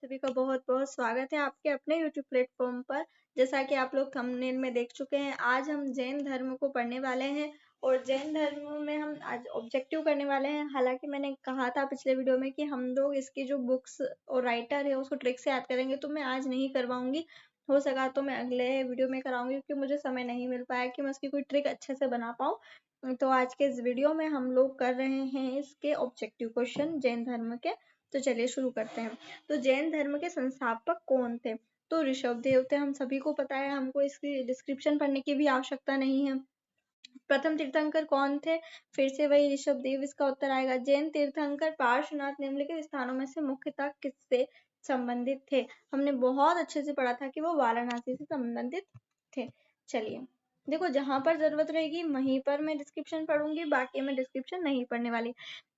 सभी का बहुत-बहुत स्वागत है आपके अपने यूट्यूब प्लेटफ़ॉर्म पर। जैसा कि आप लोग थंबनेल में देख चुके हैं, आज हम जैन धर्म को पढ़ने वाले हैं और जैन धर्म में हम आज ऑब्जेक्टिव करने वाले हैं। हालाँकि मैंने कहा था पिछले वीडियो में कि हम लोग इसकी जो बुक्स और राइटर है उसको ट्रिक से याद करेंगे, तो मैं आज नहीं करवाऊँगी। हो सका तो मैं अगले वीडियो में कराऊँगी क्योंकि मुझे समय नहीं मिल पाया कि मैं उसकी कोई ट्रिक अच्छे से बना पाऊँ। तो आज के इस वीडियो में हम लोग कर रहे हैं इसके ऑब्जेक्टिव क्वेश्चन जैन धर्म के। तो चलिए शुरू करते हैं। तो जैन धर्म के संस्थापक कौन थे? तो ऋषभदेव थे, हम सभी को पता है, हमको इसकी डिस्क्रिप्शन पढ़ने की भी आवश्यकता नहीं है। प्रथम तीर्थंकर कौन थे? फिर से वही ऋषभदेव इसका उत्तर आएगा। जैन तीर्थंकर पार्श्वनाथ निम्नलिखित स्थानों में से मुख्यतः किससे संबंधित थे? हमने बहुत अच्छे से पढ़ा था कि वो वाराणसी से संबंधित थे। चलिए देखो, जहां पर जरूरत रहेगी वहीं पर मैं डिस्क्रिप्शन पढ़ूंगी, बाकी मैं डिस्क्रिप्शन नहीं पढ़ने वाली।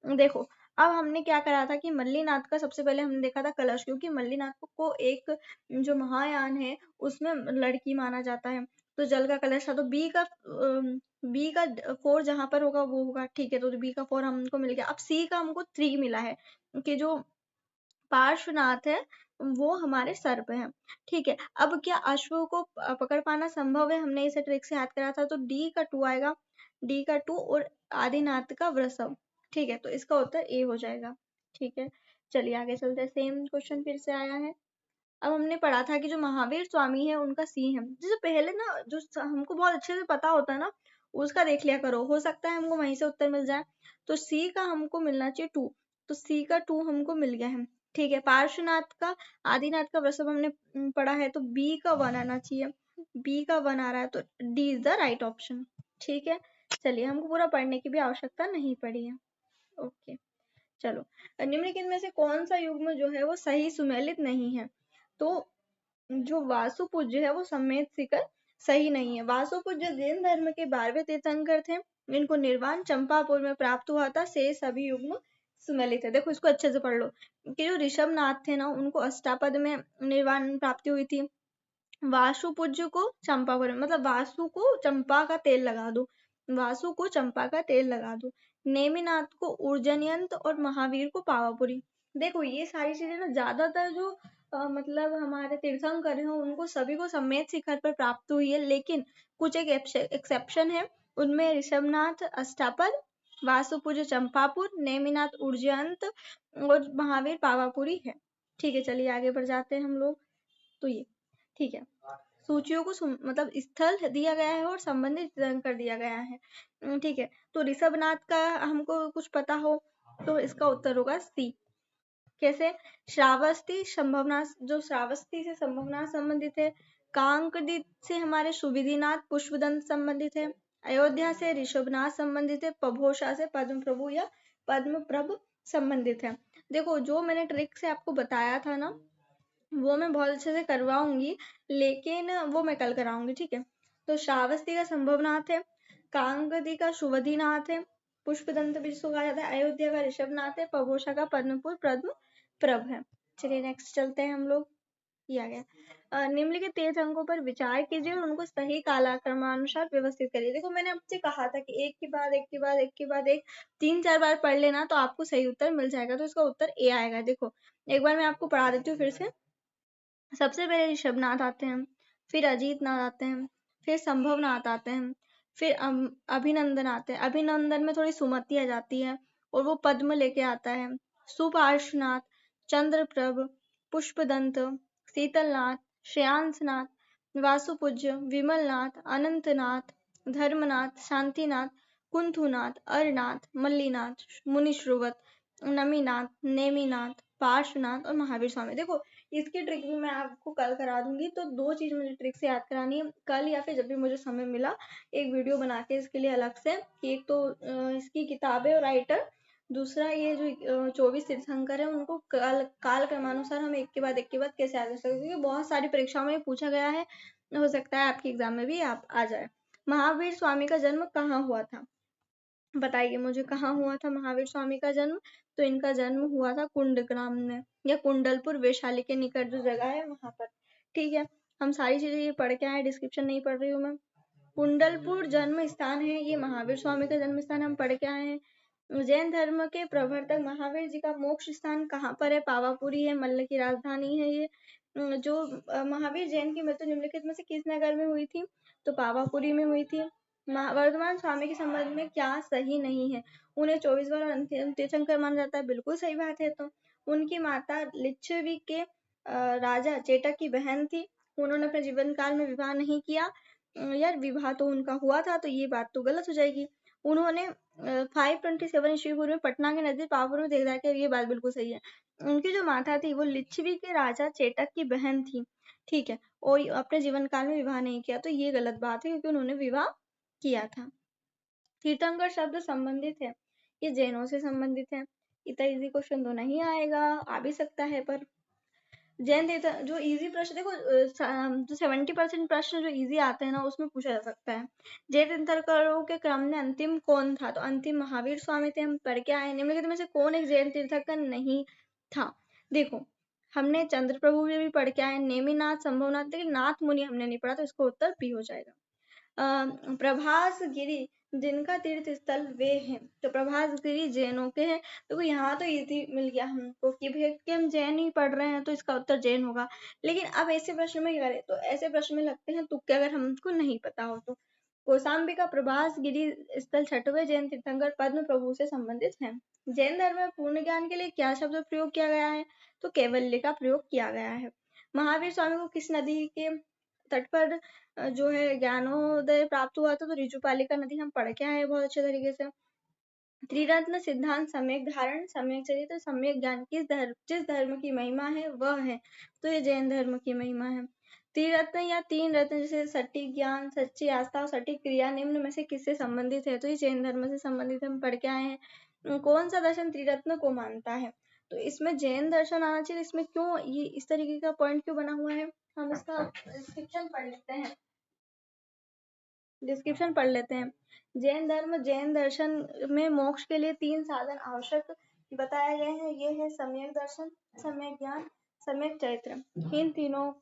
देखो, अब हमने क्या करा था कि मल्लीनाथ का सबसे पहले हमने देखा था कलश, क्योंकि मल्लीनाथ को एक जो महायान है उसमें लड़की माना जाता है, तो जल का कलश था। तो बी का 4 जहां पर होगा वो होगा, ठीक है। तो बी का 4 हमको मिल गया। अब सी का हमको 3 मिला है कि जो पार्श्वनाथ है वो हमारे सर पे है, ठीक है। अब क्या अश्व को पकड़ पाना संभव है? हमने इसे ट्रिक से याद करा था, तो डी का 2 आएगा। डी का 2 और आदिनाथ का वृषभ, ठीक है। तो इसका उत्तर ए हो जाएगा, ठीक है। चलिए आगे चलते हैं। सेम क्वेश्चन फिर से आया है। अब हमने पढ़ा था कि जो महावीर स्वामी है उनका सी है। जैसे पहले ना जो हमको बहुत अच्छे से पता होता है ना, उसका देख लिया करो, हो सकता है हमको वहीं से उत्तर मिल जाए। तो सी का हमको मिलना चाहिए 2, तो सी का 2 हमको मिल गया है, ठीक है। पार्श्वनाथ का आदिनाथ का वृषभ हमने पढ़ा है, तो बी का 1 आना चाहिए। बी का 1 आ रहा है, तो D is the right option, ठीक है। चलिए, हमको पूरा पढ़ने की भी आवश्यकता नहीं पड़ी है। ओके, चलो। निम्नलिखित में से कौन सा युग्म जो है वो सही सुमेलित नहीं है? तो जो वासुपूज्य है वो समेत शिखर सही नहीं है। वासुपूज्य जैन धर्म के 12वें तीर्थंकर थे। इनको निर्वाण चंपापुर में प्राप्त हुआ था। शेष सभी युग्म सुमेलित है। देखो, इसको अच्छे से पढ़ लो कि जो ऋषभनाथ थे ना, उनको अष्टापद में निर्वाण प्राप्ति हुई थी। वासुपूज्य को चंपापुर, मतलब वासु को चंपा का तेल लगा दो, वासु को चंपा का तेल लगा दो। नेमिनाथ को ऊर्जनयंत्र और महावीर को पावापुरी। देखो, ये सारी चीजें ना ज्यादातर जो मतलब हमारे तीर्थंकर हैं उनको सभी को समेत शिखर पर प्राप्त हुई है, लेकिन कुछ एक एक्सेप्शन है। उनमें ऋषभनाथ अष्टापद, वासुपूज्य चंपापुर, नेमिनाथ ऊर्जयंत और महावीर पावापुरी है, ठीक है। चलिए आगे बढ़ जाते हैं हम लोग। तो ये ठीक है, सूचियों को मतलब स्थल दिया गया है और संबंधित कर दिया गया है, ठीक है। तो ऋषभनाथ का हमको कुछ पता हो तो इसका उत्तर होगा सी। कैसे? श्रावस्ती संभवनाथ, जो श्रावस्ती से संभवनाथ संबंधित है। कांकदित से हमारे सुविधिनाथ पुष्पदंत संबंधित है। अयोध्या से ऋषभनाथ संबंधित है। पभोषा से पद्म प्रभु या पद्म प्रभ संबंधित है। देखो, जो मैंने ट्रिक से आपको बताया था ना, वो मैं बहुत अच्छे से करवाऊंगी, लेकिन वो मैं कल कराऊंगी, ठीक है। तो श्रावस्ती का संभवनाथ है, कांगदी का शुभदीनाथ है, पुष्पदंत भी जिसको कहा जाता है, अयोध्या का ऋषभनाथ है, पभोषा का पद्मपुर पद्म प्रभ है। चलिए नेक्स्ट चलते हैं हम लोग। ये आ गया। निम्नलिखित तीर्थ अंकों पर विचार कीजिए और उनको सही कालक्रमानुसार व्यवस्थित करिए। देखो, मैंने आपसे कहा था कि एक के बाद एक के बाद एक के बाद एक 3-4 बार पढ़ लेना तो आपको सही उत्तर मिल जाएगा। तो इसका उत्तर ए आएगा। देखो, एक बार मैं आपको पढ़ा देती हूँ फिर से। सबसे पहले ऋषभनाथ आते हैं, फिर अजीतनाथ आते हैं, फिर संभवनाथ आते हैं, फिर अभिनंदन आते हैं। अभिनंदन में थोड़ी सुमति आ जाती है और वो पद्म लेके आता है। सुपार्श्वनाथ, चंद्रप्रभ, पुष्पदंत, शीतलनाथ, श्रेयांसनाथ, वासुपूज्य, विमलनाथ, अनंतनाथ, धर्मनाथ, शांतिनाथ, कुंथुनाथ, अरनाथ, मल्लीनाथ, मुनिश्रुवत, नमीनाथ, नेमिनाथ, पार्श्वनाथ और महावीर स्वामी। देखो, इसकी ट्रिक भी मैं आपको कल करा दूंगी। तो 2 चीज मुझे ट्रिक से याद करानी है, कल या फिर जब भी मुझे समय मिला एक वीडियो बना के इसके लिए अलग से, कि एक तो इसकी किताबें और राइटर, दूसरा ये जो 24 तीर्थंकर है उनको काल क्रमानुसार हम एक के बाद कैसे याद कर सकते हैं, क्योंकि बहुत सारी परीक्षाओं में पूछा गया है। हो सकता है आपके एग्जाम में भी आप आ जाए। महावीर स्वामी का जन्म कहाँ हुआ था? बताइए मुझे, कहाँ हुआ था महावीर स्वामी का जन्म? तो इनका जन्म हुआ था कुंडग्राम में, या कुंडलपुर, वैशाली के निकट जो जगह है वहां पर, ठीक है। हम सारी चीजें ये पढ़ के आए, डिस्क्रिप्शन नहीं पढ़ रही हूँ मैं। कुंडलपुर जन्म स्थान है, ये महावीर स्वामी का जन्म स्थान हम पढ़ के आए हैं। जैन धर्म के प्रवर्तक महावीर जी का मोक्ष स्थान कहाँ पर है? पावापुरी है, मल्ल की राजधानी है ये। जो महावीर जैन की मृत्यु निम्नलिखित में से किस नगर में हुई थी? तो पावापुरी में हुई थी। वर्धमान स्वामी के संबंध में क्या सही नहीं है? उन्हें 24 बार अंतिम तीर्थंकर माना जाता है, बिल्कुल सही बात है। तो उनकी माता लिच्छवी के राजा चेटक की बहन थी, उन्होंने अपने जीवन काल में विवाह नहीं किया। यार विवाह तो उनका हुआ था, तो ये बात तो गलत हो जाएगी। उन्होंने 527 ईस्वी पूर्व में पटना के नजदीक पावापुर में देखा कि ये बात बिल्कुल सही है। उनकी जो माता थी वो लिच्छवी के राजा चेटक की बहन थी, ठीक है, और अपने जीवन काल में विवाह नहीं किया, तो ये गलत बात है क्योंकि उन्होंने विवाह किया था। तीर्थंकर शब्द संबंधित है, ये जैनों से संबंधित है। इतना इजी क्वेश्चन तो नहीं आएगा, आ भी सकता है पर जैन तीर्थ जो इजी प्रश्न देखो, जो 70% प्रश्न जो इजी आते हैं ना उसमें पूछा जा सकता है। जैन तीर्थंकरों के क्रम में अंतिम कौन था? तो अंतिम महावीर स्वामी थे। हम पढ़ के आए निम्नलिखित में से कौन एक जैन तीर्थंकर नहीं था? देखो हमने चंद्र प्रभु भी पढ़ के आए, नेमिनाथ, संभवनाथ, लेकिन नाथ मुनि हमने नहीं पढ़ा, तो इसका उत्तर बी हो जाएगा। प्रभास गिरी जिनका तीर्थ स्थल वे हैं, तो प्रभास गिरी जैनों के हैं। तो यहाँ तो इजी मिल गया हमको कि भैया कि हम जैन ही पढ़ रहे हैं तो इसका उत्तर जैन होगा। लेकिन अब ऐसे प्रश्न में क्या करें? तो ऐसे प्रश्न में लगते हैं तुक्के, अगर हमको नहीं पता हो तो। कौशाम्बी का प्रभास गिरी स्थल छठवें जैन तीर्थंकर पद्म प्रभु से संबंधित है। जैन धर्म में पूर्ण ज्ञान के लिए क्या शब्द प्रयोग किया गया है? तो कैवल्य का प्रयोग किया गया है। महावीर स्वामी को किस नदी के तट पर जो है ज्ञानोदय प्राप्त हुआ था? तो ऋजुपालिका नदी हम पढ़ के आए हैं बहुत अच्छे तरीके से। त्रिरत्न सिद्धांत सम्यक धारण, सम्यक चरित्र, सम्यक ज्ञान जिस धर्म की महिमा है वह है, तो ये जैन धर्म की महिमा है। त्रिरत्न या तीन रत्न जैसे सटीक ज्ञान, सच्ची आस्था और सटीक क्रिया निम्न में से किससे संबंधित है? तो ये जैन धर्म से संबंधित हम पढ़ के आए हैं। कौन सा दर्शन त्रिरत्न को मानता है? तो इसमें जैन दर्शन आना चाहिए। इसमें क्यों ये इस तरीके का पॉइंट क्यों बना हुआ है? हम इसका डिस्क्रिप्शन पढ़ लेते हैं। डिस्क्रिप्शन पढ़ लेते हैं। जैन धर्म जैन दर्शन में मोक्ष के लिए 3 साधन आवश्यक बताए गए हैं। ये है सम्यक दर्शन, सम्यक ज्ञान, सम्यक चरित्र। इन तीनों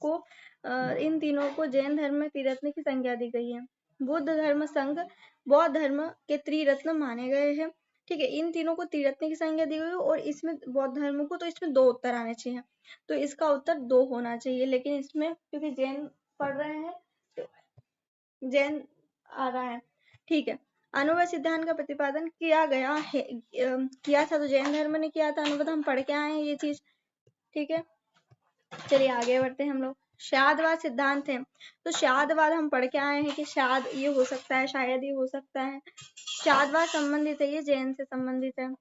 को जैन धर्म में त्रिरत्न की संज्ञा दी गई है। बुद्ध धर्म संघ बौद्ध धर्म के त्रिरत्न माने गए हैं। ठीक है, इन तीनों को त्रिरत्न की संज्ञा दी गई है और इसमें बौद्ध धर्म को, तो इसमें 2 उत्तर आने चाहिए। तो इसका उत्तर 2 होना चाहिए, लेकिन इसमें क्योंकि जैन पढ़ रहे हैं तो जैन आ रहा है। ठीक है, अनुभव सिद्धांत का प्रतिपादन किया गया है, किया था तो जैन धर्म ने किया था अनुभव, हम पढ़ के आए हैं ये चीज। ठीक है, चलिए आगे बढ़ते हैं हम लोग। शादवाद सिद्धांत है, तो शादवाद हम पढ़ के आए हैं कि शाद ये हो सकता है, शायद ये हो सकता है। शादवाद संबंधित है, ये जैन से संबंधित है।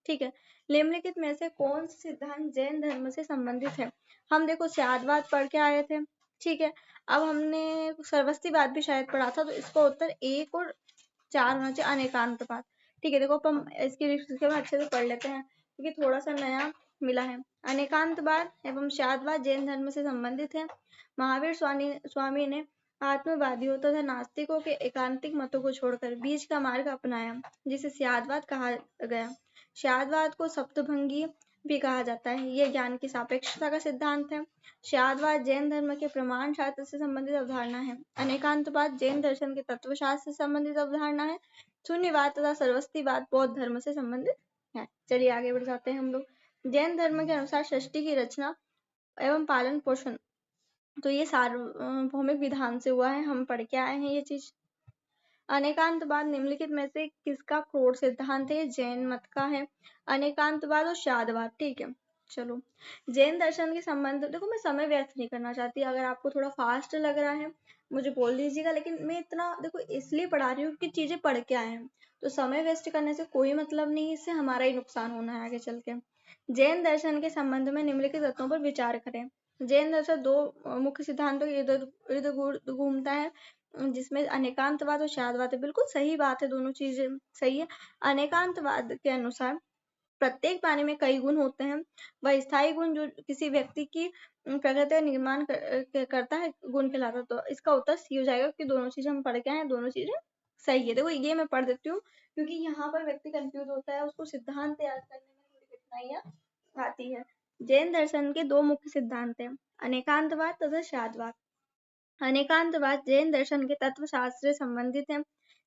ठीक है, निम्नलिखित में से कौन सा सिद्धांत जैन धर्म से संबंधित है? हम देखो शादवाद पढ़ के आए थे। ठीक है, अब हमने सर्वस्तिवाद भी शायद पढ़ा था, तो इसका उत्तर 1 और 4 होना चाहिए, अनेकांतवाद। ठीक है, देखो हम इसके डिस्क्रिप्शन में अच्छे से पढ़ लेते हैं क्योंकि थोड़ा सा नया मिला है। अनेकांतवाद एवं शादवाद जैन धर्म से संबंधित है। महावीर स्वामी ने आत्मवादियों तथा नास्तिकों के एकांतिक मतों को छोड़कर बीच का मार्ग अपनाया, जिसे शादवाद कहा गया। शादवाद को सप्तभंगी भी कहा जाता है। यह ज्ञान की सापेक्षता का सिद्धांत है। शादवाद जैन धर्म के प्रमाण शास्त्र से संबंधित अवधारणा है। अनेकांतवाद जैन दर्शन के तत्वशास्त्र से संबंधित अवधारणा है। शून्यवाद तथा सर्वस्तिवाद बौद्ध धर्म से संबंधित है। चलिए आगे बढ़ जाते हैं हम लोग। जैन धर्म के अनुसार सृष्टि की रचना एवं पालन पोषण, तो ये सार्वभौमिक विधान से हुआ है, हम पढ़ के आए हैं ये चीज। अनेकांतवाद निम्नलिखित में से किसका क्रोध सिद्धांत है? जैन मत का है। अनेकांतवाद और शादवाद। ठीक है, चलो जैन दर्शन के संबंध, देखो मैं समय व्यर्थ नहीं करना चाहती, अगर आपको थोड़ा फास्ट लग रहा है मुझे बोल दीजिएगा, लेकिन मैं इतना देखो इसलिए पढ़ा रही हूँ कि चीजें पढ़ के आए हैं, तो समय वेस्ट करने से कोई मतलब नहीं, इससे हमारा ही नुकसान होना है आगे चल के। जैन दर्शन के संबंध में निम्नलिखित तत्वों पर विचार करें। जैन दर्शन 2 मुख्य सिद्धांतों के इर्द गिर्द घूमता है, जिसमें अनेकांतवाद और शादवाद है। बिल्कुल सही बात है, दोनों चीजें सही है। अनेकांतवाद के अनुसार प्रत्येक प्राणी में कई गुण होते हैं। वह स्थायी गुण जो किसी व्यक्ति की प्रकृति का निर्माण करता है गुण कहलाता है। तो इसका उत्तर सी हो जाएगा कि दोनों चीजें हम पढ़ के आए हैं, दोनों चीजें सही है। देखो ये मैं पढ़ देती हूँ क्योंकि यहाँ पर व्यक्ति कंफ्यूज होता है, उसको सिद्धांत याद करने में थोड़ी कठिनाइयां आती है। जैन दर्शन के 2 मुख्य सिद्धांत हैं, अनेकांतवाद तथा शादवाद। अनेकांतवाद जैन दर्शन के तत्वशास्त्र से संबंधित है।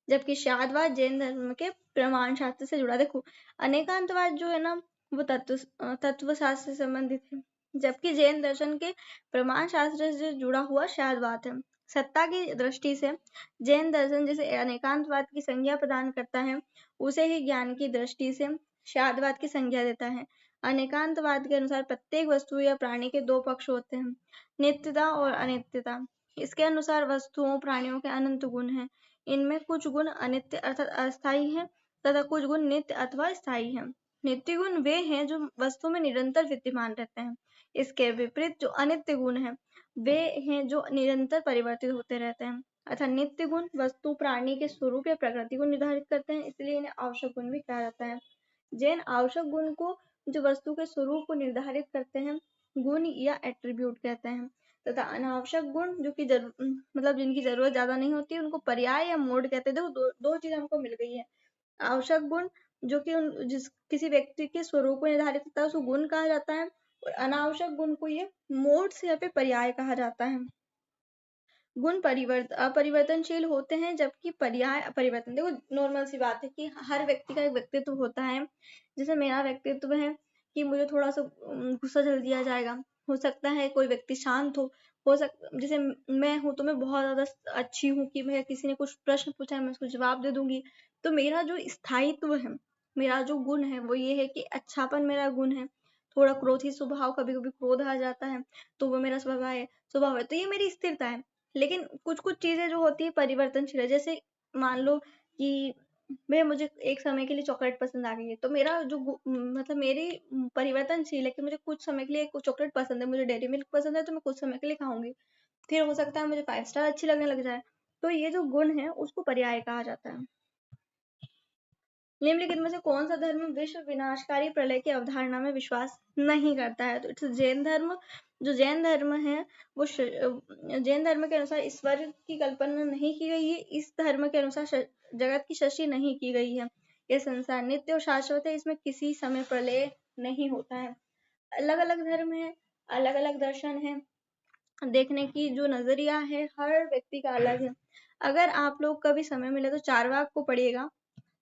जबकि शादवाद जैन धर्म के प्रमाण शास्त्र से जुड़ा। देखो, अनेकांतवाद जो है ना वो तत्व शास्त्र से संबंधित है, जबकि जैन दर्शन के प्रमाण शास्त्र से जुड़ा हुआ शादवाद है। सत्ता की दृष्टि से जैन दर्शन जिसे अनेकांतवाद की संज्ञा प्रदान करता है, उसे ही ज्ञान की दृष्टि से शादवाद की संज्ञा देता है। अनेकांतवाद के अनुसार प्रत्येक वस्तु या प्राणी के दो पक्ष होते हैं, नित्यता और अनित्यता। इसके अनुसार वस्तुओं प्राणियों के अनंत गुण हैं। इनमें कुछ गुण अनित्य अर्थात अस्थायी हैं तथा कुछ गुण नित्य अथवा स्थायी हैं। नित्य गुण वे हैं जो वस्तु में निरंतर विद्यमान रहते हैं। इसके विपरीत जो अनित्य गुण हैं वे हैं जो निरंतर परिवर्तित होते रहते हैं। अतः नित्य गुण वस्तु प्राणी के स्वरूप या प्रकृति को निर्धारित करते हैं, इसलिए इन्हें आवश्यक गुण भी कहा जाता है। जैन आवश्यक गुण को जो वस्तु के स्वरूप को निर्धारित करते हैं गुण या एट्रीब्यूट कहते हैं, तथा अनावश्यक गुण जो कि मतलब जिनकी जरूरत ज्यादा नहीं होती उनको पर्याय या मोड कहते हैं। देखो, दो चीज हमको मिल गई है। आवश्यक गुण जो कि जिस किसी व्यक्ति के स्वरूप को निर्धारित करता है उसको गुण कहा जाता है, और अनावश्यक गुण को ये मोड्स या फिर पर्याय कहा जाता है। गुण अपरिवर्तनशील होते हैं, जबकि पर्याय परिवर्तन। देखो, नॉर्मल सी बात है कि हर व्यक्ति का एक व्यक्तित्व होता है। जैसे मेरा व्यक्तित्व है कि मुझे थोड़ा सा गुस्सा जल्दी आ जाएगा। हो सकता है कोई व्यक्ति शांत हो जैसे मैं हूँ तो मैं बहुत ज्यादा अच्छी हूँ कि मैं किसी ने कुछ प्रश्न पूछा है मैं उसको जवाब दे दूंगी। तो मेरा जो स्थायित्व है, मेरा जो गुण है वो ये है कि अच्छापन मेरा गुण है। थोड़ा क्रोधी स्वभाव, कभी कभी क्रोध आ जाता है तो वो मेरा स्वभाव है, तो ये मेरी स्थिरता है। लेकिन कुछ कुछ चीजें जो होती है परिवर्तनशील है। जैसे मान लो कि मुझे एक समय के लिए चॉकलेट पसंद आ गई है, तो मेरा जो मतलब मेरी परिवर्तनशील है कि मुझे कुछ समय के लिए एक चॉकलेट पसंद है, मुझे डेयरी मिल्क पसंद है तो मैं कुछ समय के लिए खाऊंगी, फिर हो सकता है मुझे 5 स्टार अच्छी लगने लग जाए। तो ये जो गुण है उसको पर्याय कहा जाता है। निम्नलिखित में से कौन सा धर्म विश्व विनाशकारी प्रलय की अवधारणा में विश्वास नहीं करता है? तो इट्स जैन धर्म। जो जैन धर्म है वो जैन धर्म के अनुसार ईश्वर की कल्पना नहीं की गई है। इस धर्म के अनुसार जगत की सृष्टि नहीं की गई है। यह संसार नित्य और शाश्वत है, इसमें किसी समय प्रलय नहीं होता है। अलग अलग धर्म है, अलग अलग दर्शन है, देखने की जो नजरिया है हर व्यक्ति का अलग है। अगर आप लोग कभी समय मिले तो चारवाक को पढ़िएगा।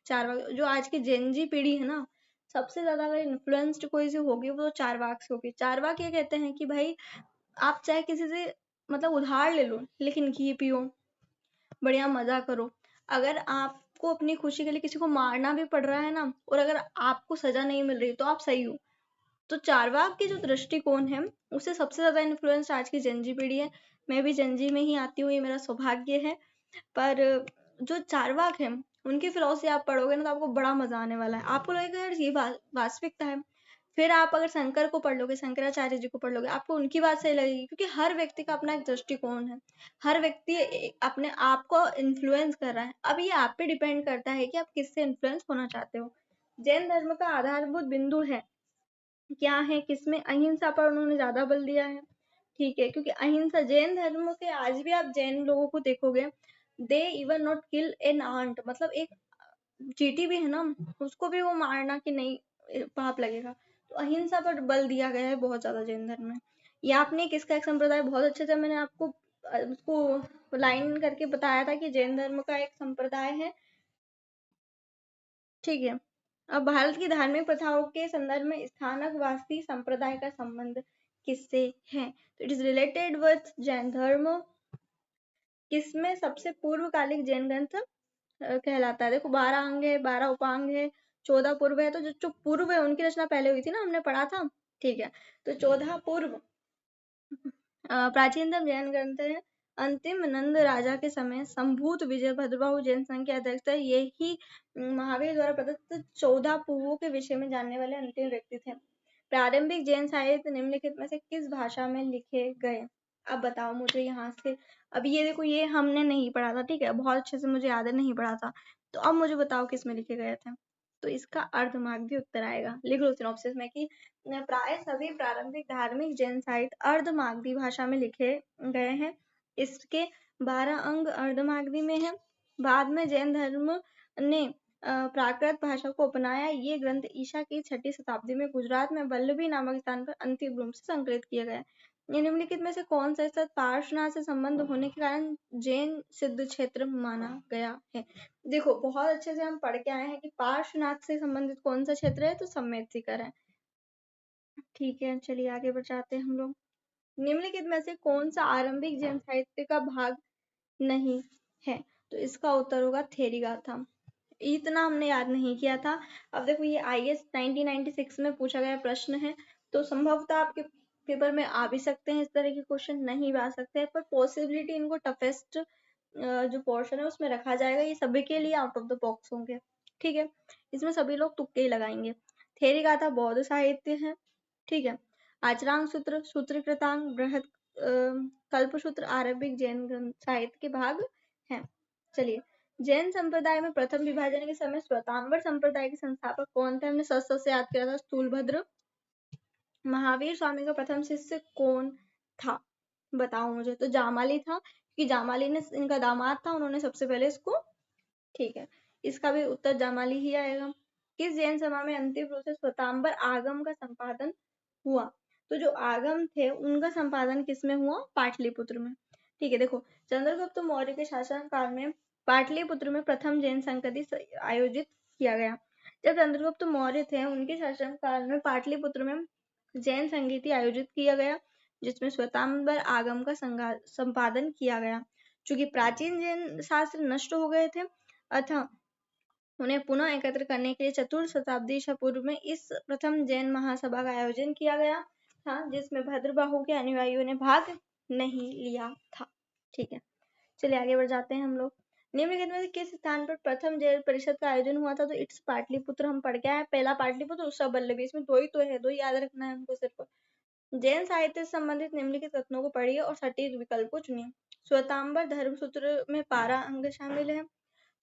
चारवाक जो आज की जेनजी पीढ़ी है ना, सबसे ज्यादा अगर इन्फ्लुएंस्ड कोई से होगी वो तो चारवाक से होगी। चारवाक ये कहते हैं कि भाई आप चाहे किसी से मतलब उधार ले लो लेकिन घी पियो, बढ़िया मजा करो। अगर आपको अपनी खुशी के लिए किसी को मारना भी पड़ रहा है ना, और अगर आपको सजा नहीं मिल रही तो आप सही हो। तो चारवाक की जो दृष्टिकोण है उससे सबसे ज्यादा इन्फ्लुएंस आज की जेनजी पीढ़ी है। मैं भी जेनजी में ही आती हूँ, ये मेरा सौभाग्य है। पर जो चारवाक है उनकी फिलोसफी आप पढ़ोगे ना तो आपको बड़ा मजा आने वाला है। आपको लगेगा यार ये वास्तविकता है। फिर आप अगर शंकर को पढ़ लोगे, शंकराचार्य जी को पढ़ लोगे, आपको उनकी बात सही लगेगी, क्योंकि हर व्यक्ति का अपना एक दृष्टिकोण है। हर व्यक्ति अपने आप को इन्फ्लुएंस कर रहा है। अब ये आप पे डिपेंड करता है कि आप किससे इन्फ्लुएंस होना चाहते हो। जैन धर्म का आधारभूत बिंदु है क्या है, किसमें अहिंसा पर उन्होंने ज्यादा बल दिया है। ठीक है, क्योंकि अहिंसा जैन धर्म के आज भी आप जैन लोगों को देखोगे, they even not kill an ant, मतलब एक चींटी भी है ना उसको भी वो मारना कि नहीं पाप लगेगा। तो अहिंसा पर बल दिया गया है बहुत ज्यादा जैन धर्म में। ये आपने किसका एक संप्रदाय बहुत अच्छे से मैंने आपको उसको लाइन करके बताया था कि जैन धर्म का एक संप्रदाय है। ठीक है, अब भारत की धार्मिक प्रथाओं के संदर्भ में स्थानक वासी संप्रदाय का संबंध किससे है? तो it is related with Jain धर्म। किसमें सबसे पूर्वकालिक जैन ग्रंथ कहलाता है? देखो, 12 अंग है, 12 उपांग है, 14 पूर्व है। तो जो पूर्व है उनकी रचना पहले हुई थी ना, हमने पढ़ा था। ठीक है, तो 14 पूर्व प्राचीनतम जैन ग्रंथ है। अंतिम नंद राजा के समय संभूत विजय भद्रबाहु जैन संघ के अध्यक्ष थे। यही महावीर द्वारा प्रदत्त 14 पूर्वों के विषय में जानने वाले अंतिम व्यक्ति थे। प्रारंभिक जैन साहित्य निम्नलिखित में से किस भाषा में लिखे गए? अब बताओ मुझे यहाँ से। अब ये देखो, ये हमने नहीं पढ़ा था, ठीक है, बहुत अच्छे से मुझे याद है, नहीं पढ़ा था। तो अब मुझे बताओ किस में लिखे गए थे। तो इसका अर्धमागधी उत्तर आएगा। लिख लो सिनॉप्सिस में कि प्राय सभी प्रारंभिक धार्मिक जैन साहित्य अर्धमागधी भाषा में लिखे गए हैं। इसके 12 अंग अर्धमागधी में है। बाद में जैन धर्म ने प्राकृत भाषा को अपनाया। ये ग्रंथ ईसा की 6ठी शताब्दी में गुजरात में वल्लभी नामक स्थान पर अंतिम रूप से संकलित किया गया। निम्नलिखित में से कौन सा स्थल पार्श्वनाथ से संबंध होने के कारण जैन सिद्ध क्षेत्र माना गया है? देखो बहुत अच्छे से हम पढ़ के आए हैं कि पार्श्वनाथ से संबंधित कौन सा क्षेत्र है, तो सम्मेद शिखर है। ठीक है, चलिए आगे बढ़ जाते हैं हम लोग। निम्नलिखित में से कौन सा आरंभिक जैन साहित्य का भाग नहीं है? तो इसका उत्तर होगा थेरीगाथा। इतना हमने याद नहीं किया था। अब देखो ये IAS 1996 में पूछा गया प्रश्न है, तो संभवतः आपके पेपर में आ भी सकते हैं इस तरह के क्वेश्चन, नहीं भी आ सकते हैं, पर पॉसिबिलिटी इनको टफेस्ट जो पोर्शन है उसमें रखा जाएगा। ये सभी के लिए आउट ऑफ द बॉक्स होंगे, ठीक है। इसमें सभी लोग तुक्के ही लगाएंगे। थेरीगाथा बौद्ध साहित्य है, ठीक है। आचरांग सूत्र, सूत्र कृतांग, बृहद कल्पसूत्र आरंभिक जैन ग्रंथ साहित्य के भाग हैं। चलिए, जैन संप्रदाय में प्रथम विभाजन के समय श्वेतांबर संप्रदाय के संस्थापक कौन थे? हमने सच से याद किया था, स्थूलभद्र। महावीर स्वामी का प्रथम शिष्य कौन था? बताओ मुझे। तो जामाली था, क्योंकि जामाली ने इनका दामाद था, उन्होंने सबसे पहले इसको, ठीक है, इसका भी उत्तर जामाली ही आएगा। किस जैन सभा में अंतिम रूप से श्वेतांबर आगम का संपादन हुआ? तो जो आगम थे उनका संपादन किसमें हुआ? पाटलिपुत्र में, ठीक है। देखो, चंद्रगुप्त मौर्य के शासन काल में पाटलिपुत्र में प्रथम जैन संगति आयोजित किया गया। जब चंद्रगुप्त मौर्य थे उनके शासन काल में पाटलिपुत्र में जैन संगीति आयोजित किया गया, जिसमें श्वेतांबर आगम का संपादन किया गया। चूंकि प्राचीन जैन शास्त्र नष्ट हो गए थे, अतः उन्हें पुनः एकत्र करने के लिए चतुर्थ शताब्दी ईसा पूर्व में इस प्रथम जैन महासभा का आयोजन किया गया था, जिसमें भद्रबाहु के अनुयायियों ने भाग नहीं लिया था, ठीक है। चलिए आगे बढ़ जाते हैं हम लोग। निम्नलिखित में से किस स्थान पर प्रथम जैन परिषद का आयोजन हुआ था? तो इट्स पाटलिपुत्र हम पढ़ के आए। पहला पाटलिपुत्र, दूसरा बल्लभी, इसमें दो ही तो है, दो ही याद रखना है हमको सिर्फ। जैन साहित्य से संबंधित निम्नलिखित कथनों को पढ़िए और सटीक विकल्प को चुनिए। श्वेतांबर धर्मसूत्र में 12 अंग शामिल है।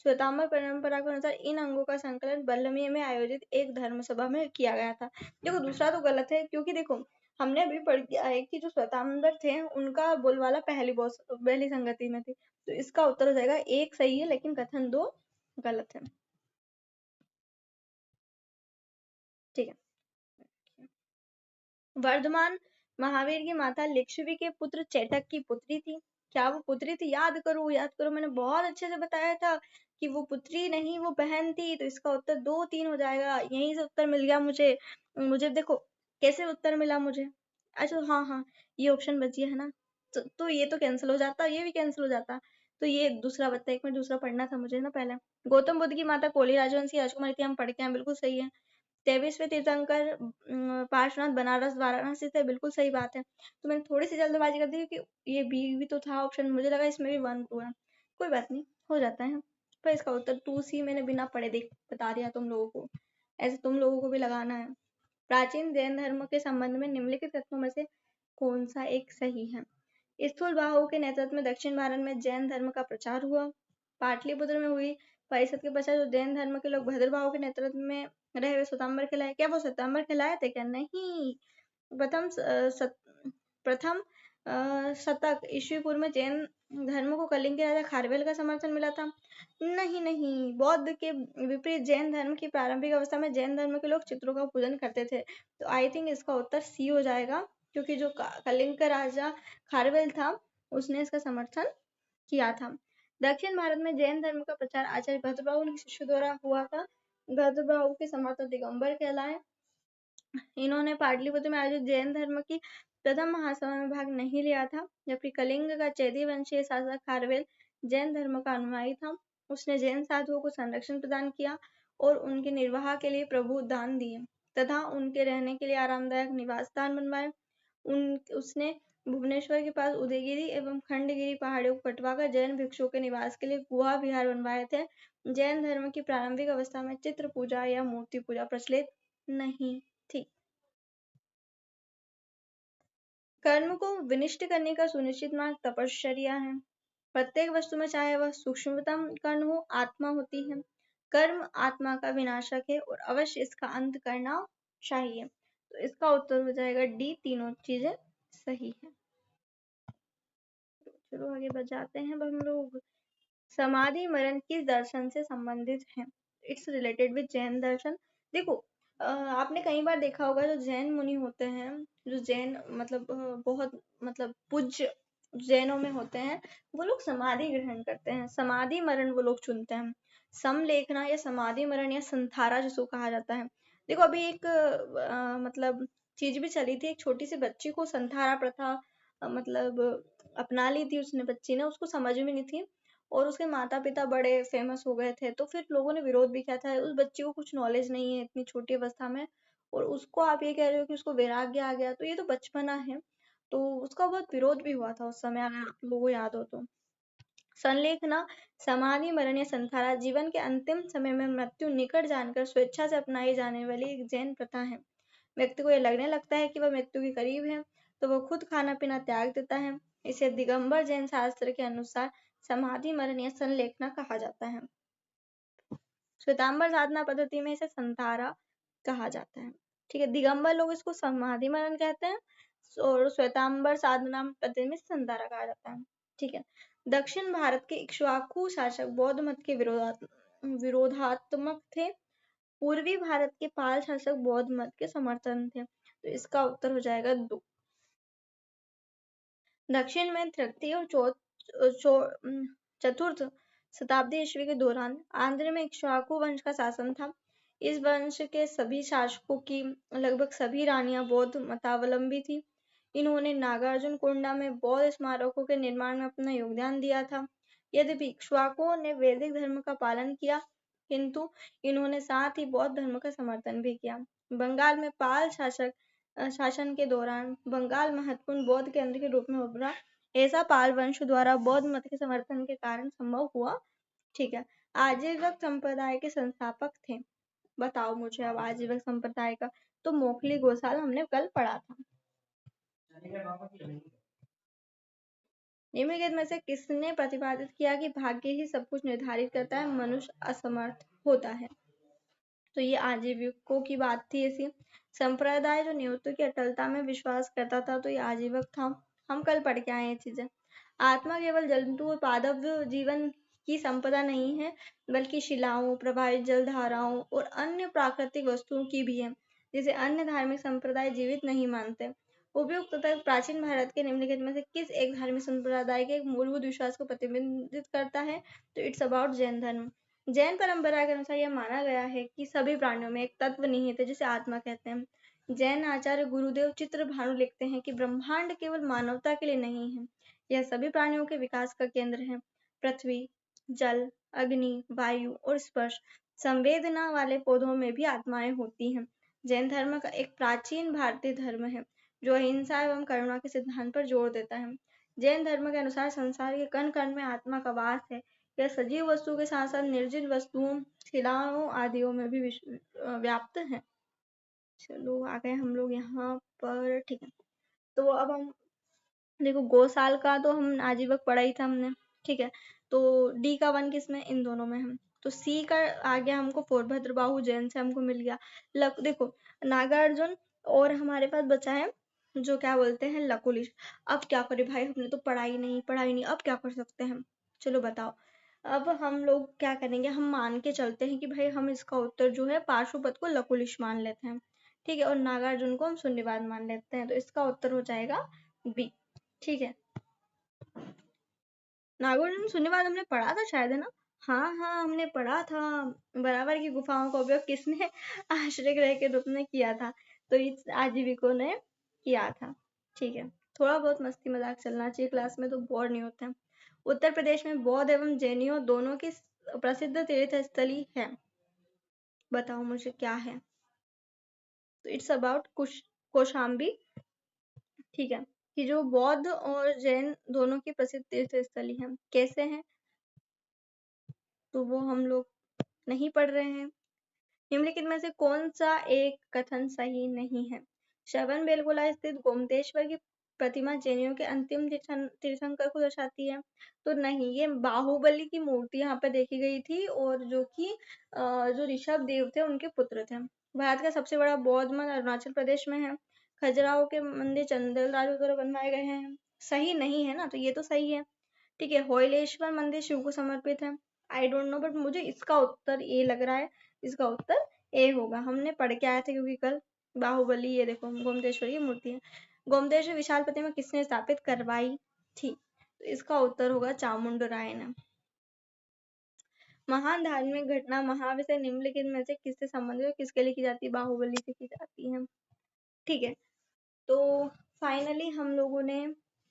श्वेतांबर परंपरा के अनुसार इन अंगों का संकलन बल्लमी में आयोजित एक धर्म सभा में किया गया था। देखो दूसरा तो गलत है, क्योंकि देखो हमने अभी पढ़ किया है कि जो श्वेतांबर थे उनका बोलबाला पहली संगति में थी, तो इसका उत्तर हो जाएगा एक सही है, लेकिन कथन दो गलत है, ठीक है। वर्धमान महावीर की माता लिच्छवी के पुत्र चेटक की पुत्री थी। क्या वो पुत्री थी? याद करो याद करो, मैंने बहुत अच्छे से बताया था कि वो पुत्री नहीं, वो बहन थी। तो इसका उत्तर 2-3 हो जाएगा। यहीं से उत्तर मिल गया मुझे। मुझे देखो कैसे उत्तर मिला मुझे। अच्छा हाँ हाँ, ये ऑप्शन बच गया है ना, तो ये तो कैंसिल हो जाता, ये भी कैंसिल हो जाता। तो ये दूसरा बचता, एक मिनट, दूसरा पढ़ना था मुझे ना पहले। गौतम बुद्ध की माता कोली राजवंशी राजकुमारी थी, हम पढ़ के हैं, बिल्कुल सही है। 23वें तीर्थंकर पार्श्वनाथ बनारस वाराणसी से, बिल्कुल सही बात है। तो मैंने थोड़ी सी जल्दबाजी कर दी कि ये बी भी तो था ऑप्शन, मुझे लगा इसमें भी 1-2 है। कोई बात नहीं, हो जाता है। पर इसका उत्तर 2C मैंने बिना पढ़े देख बता दिया तुम लोगों को, ऐसे तुम लोगों को भी लगाना है। प्राचीन जैन धर्म के संबंध में निम्नलिखित तथ्यों में से कौन सा एक सही है? स्थूलबाहु के नेतृत्व में दक्षिण भारत में जैन धर्म का प्रचार हुआ। पाटलिपुत्र में हुई परिषद के पश्चात जो जैन धर्म के लोग भद्रबाहु के नेतृत्व में रहे हुए श्वेतांबर कहलाए। क्या वो श्वेतांबर कहलाए थे क्या? नहीं। प्रथम प्रथम शतक ईस्वी पूर्व में जैन धर्म को कलिंग के राजा खारवेल का समर्थन मिला था। नहीं नहीं, बौद्ध के विपरीत जैन धर्म की प्रारंभिक अवस्था में जैन धर्म के लोग चित्रों का पूजन करते थे। तो आई थिंक इसका उत्तर सी हो जाएगा, क्योंकि जो कलिंग का राजा खारवेल था उसने इसका समर्थन किया था। दक्षिण भारत में जैन धर्म का प्रचार आचार्य भद्रबाहु के शिष्यों द्वारा हुआ था। भद्रबाहु के समर्थक दिगंबर कहलाए। इन्होंने पाटलिपुत्र में आयोजित जैन धर्म की प्रथम महासभा में भाग नहीं लिया था, जबकि कलिंग का चैदी वंशीय शासक खारवेल जैन धर्म का अनुयायी था। उसने जैन साधुओं को संरक्षण प्रदान किया और उनके निर्वाह के लिए प्रभु दान दिए तथा उनके रहने के लिए आरामदायक निवास स्थान बनवाए। उसने भुवनेश्वर के पास उदयगिरी एवं खंडगिरी पहाड़ियों को कटवाकर जैन भिक्षुओं के निवास के लिए गुहा विहार बनवाए थे। जैन धर्म की प्रारंभिक अवस्था में चित्र पूजा या मूर्ति पूजा प्रचलित नहीं थी। कर्म को विनिष्ट करने का सुनिश्चित मार्ग तपश्चर्या है। प्रत्येक वस्तु में, चाहे वह सूक्ष्मतम कण हो, आत्मा होती है। कर्म आत्मा का विनाशक है और अवश्य इसका अंत करना चाहिए। तो इसका उत्तर हो जाएगा डी, तीनों चीजें सही है। चलो आगे बढ़ जाते हैं। अब हम लोग समाधि मरण किस दर्शन से संबंधित है? इट्स रिलेटेड विद जैन दर्शन। देखो आपने कई बार देखा होगा जो जैन मुनि होते हैं, जो जैन मतलब बहुत मतलब पूज्य जैनों में होते हैं, वो लोग समाधि ग्रहण करते हैं, समाधि मरण वो लोग चुनते हैं। समलेखना या समाधि मरण या संथारा जिसको कहा जाता है। देखो अभी एक मतलब चीज भी चली थी, एक छोटी सी बच्ची को संथारा प्रथा मतलब अपना ली थी उसने, बच्ची ने, उसको समझ में नहीं थी और उसके माता पिता बड़े फेमस हो गए थे, तो फिर लोगों ने विरोध भी किया था। उस बच्ची को कुछ नॉलेज नहीं है इतनी छोटी अवस्था में, और उसको आप ये कह रहे हो कि उसको वैराग्य आ गया, तो ये तो बचपना है। तो उसका बहुत विरोध भी हुआ था उस समय, अगर आप लोगों को याद हो तो। संलेखना, समाधि मरण या संथारा जीवन के अंतिम समय में मृत्यु निकट जानकर स्वेच्छा से अपनाई जाने वाली एक जैन प्रथा है। व्यक्ति को यह लगने लगता है कि वह मृत्यु के करीब है, तो वह खुद खाना पीना त्याग देता है। इसे दिगंबर जैन शास्त्र के अनुसार समाधि मरण या संलेखना कहा जाता है। श्वेतांबर साधना पद्धति में इसे संतारा कहा जाता है। ठीक है, दिगंबर लोग इसको समाधि मरण कहते हैं और श्वेतांबर साधना पद्धति में संतारा कहा जाता है। ठीक है, दक्षिण भारत के इक्ष्वाकु शासक बौद्ध मत के विरोधात्मक थे। पूर्वी भारत के पाल शासक बौद्ध मत के समर्थन थे, तो इसका उत्तर हो जाएगा 2। दक्षिण में तृतीय और चतुर्थ शताब्दी ईस्वी के दौरान आंध्र में इक्ष्वाकु वंश का शासन था। इस वंश के सभी शासकों की लगभग सभी रानियां बौद्ध मतावलंबी थी। इन्होंने नागार्जुन कोंडा में बौद्ध स्मारकों के निर्माण में अपना योगदान दिया था। यद्यपि इक्ष्वाकुओं ने वैदिक धर्म का पालन किया, किंतु इन्होंने साथ ही बौद्ध धर्म का समर्थन भी किया। बंगाल में पाल शासन के दौरान बंगाल महत्वपूर्ण बौद्ध केंद्र के रूप में उभरा। ऐसा पाल वंश द्वारा बौद्ध मत के समर्थन के कारण संभव हुआ। ठीक है, आजीवक संप्रदाय के संस्थापक थे। बताओ मुझे अब आजीवक संप्रदाय का, तो मोखली गोसाल हमने कल पढ़ा था। निम्नलिखित में से किसने प्रतिपादित किया कि भाग्य ही सब कुछ निर्धारित करता है, मनुष्य असमर्थ होता है? तो ये आजीविकों की बात थी। ऐसी संप्रदाय जो नियुक्ति की अटलता में विश्वास करता था, तो ये आजीवक था। हम कल पढ़ के आए ये चीजें। आत्मा केवल जंतु और पादप जीवन की संपदा नहीं है, बल्कि शिलाओं, प्रवाहित जलधाराओं और अन्य प्राकृतिक वस्तुओं की भी है, जिसे अन्य धार्मिक संप्रदाय जीवित नहीं मानते। उपयुक्त तथा प्राचीन भारत के निम्नलिखित में से किस एक धार्मिक संप्रदाय के एक मूलभूत विश्वास को प्रतिबिंबित करता है? तो इट्स अबाउट जैन धर्म। जैन परंपरा के अनुसार यह माना गया है कि सभी प्राणियों में एक तत्व निहित है, जिसे आत्मा कहते हैं। जैन आचार्य गुरुदेव चित्रभानु लिखते हैं कि ब्रह्मांड केवल मानवता के लिए नहीं है, यह सभी प्राणियों के विकास का केंद्र है। पृथ्वी, जल, अग्नि, वायु और स्पर्श संवेदना वाले पौधों में भी आत्माएं होती हैं। जैन धर्म का एक प्राचीन भारतीय धर्म है, जो अहिंसा एवं करुणा के सिद्धांत पर जोर देता है। जैन धर्म के अनुसार संसार के कण कण में आत्मा का वास है। यह सजीव वस्तु के साथ साथ निर्जीव वस्तुओं, शिलाओं आदियों में भी व्याप्त है। चलो आ गए हम लोग यहाँ पर। ठीक है, तो अब हम देखो गौशाल का तो हम आजीवक पढ़ा ही था हमने। ठीक है, तो डी का 1 किसमें? इन दोनों में हम। तो सी का आ गया हमको फोरभद्र बाहु जैन से हमको मिल गया। देखो नागार्जुन, और हमारे पास बचा है जो क्या बोलते हैं लकुलिश। अब क्या करें भाई, हमने तो पढ़ाई नहीं, अब क्या कर सकते हैं? चलो बताओ। अब हम लोग क्या करेंगे, हम मान के चलते हैं कि भाई हम इसका उत्तर जो है पाशुपत को लकुलिश मान लेते हैं। ठीक है, और नागार्जुन को हम शून्यवाद मान लेते हैं, तो इसका उत्तर हो जाएगा बी। ठीक है, नागार्जुन शून्यवाद हमने पढ़ा था शायद, है ना? हाँ हाँ, हमने पढ़ा था। बराबर की गुफाओं का उपयोग किसने आश्रय गृह के रूप में किया था? तो इस आजीविकों ने किया था। ठीक है, थोड़ा बहुत मस्ती मजाक चलना चाहिए क्लास में, तो बोर नहीं होते हैं। उत्तर प्रदेश में बौद्ध एवं जैनियों दोनों की प्रसिद्ध तीर्थ स्थली है। बताओ मुझे क्या है? तो इट्स अबाउट कौशाम्बी। ठीक है, कि जो बौद्ध और जैन दोनों की प्रसिद्ध तीर्थ स्थली है। कैसे हैं? तो वो हम लोग नहीं पढ़ रहे हैं। निम्नलिखित में से कौन सा एक कथन सही नहीं है? श्रवण बेलगोला स्थित गोमतेश्वर की प्रतिमा जैनियों के अंतिम तीर्थंकर को दर्शाती है। तो नहीं, ये बाहुबली की मूर्ति यहाँ पे देखी गई थी, और जो कि जो ऋषभ देव थे उनके पुत्र थे। भारत का सबसे बड़ा बौद्ध मठ अरुणाचल प्रदेश में है। खजुराहो के मंदिर चंदेल राजू द्वारा बनवाए गए हैं। सही नहीं है ना, तो ये तो सही है। ठीक है, होयलेश्वर मंदिर शिव को समर्पित है। आई डोंट नो, बट मुझे इसका उत्तर ए लग रहा है। इसका उत्तर ए होगा। हमने पढ़ के आए थे क्योंकि कल बाहुबली, ये देखो गोमतेश्वर की मूर्ति है। गोमतेश्वर विशाल प्रतिमा किसने स्थापित करवाई थी? तो इसका उत्तर होगा चामुंडराय ने। महान धार्मिक घटना महाविषय निम्नलिखित में से किससे संबंधित है, किसके लिए की जाती है? बाहुबली से की जाती है। ठीक है, तो फाइनली हम लोगों ने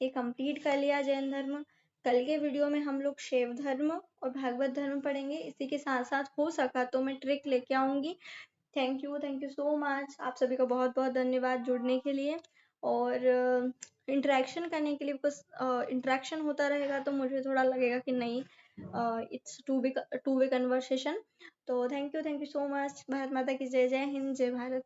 ये कंप्लीट कर लिया जैन धर्म। कल के वीडियो में हम लोग शैव धर्म और भागवत धर्म पढ़ेंगे। इसी के साथ साथ हो सका तो मैं ट्रिक लेके आऊंगी। Thank you so much. आप सभी का बहुत बहुत धन्यवाद जुड़ने के लिए और इंटरेक्शन करने के लिए, बिकॉज इंटरेक्शन होता रहेगा तो मुझे थोड़ा लगेगा कि नहीं, इट्स टू वे कन्वर्सेशन। तो thank you so much. Bharat माता की जय। जय हिंद, जय भारत।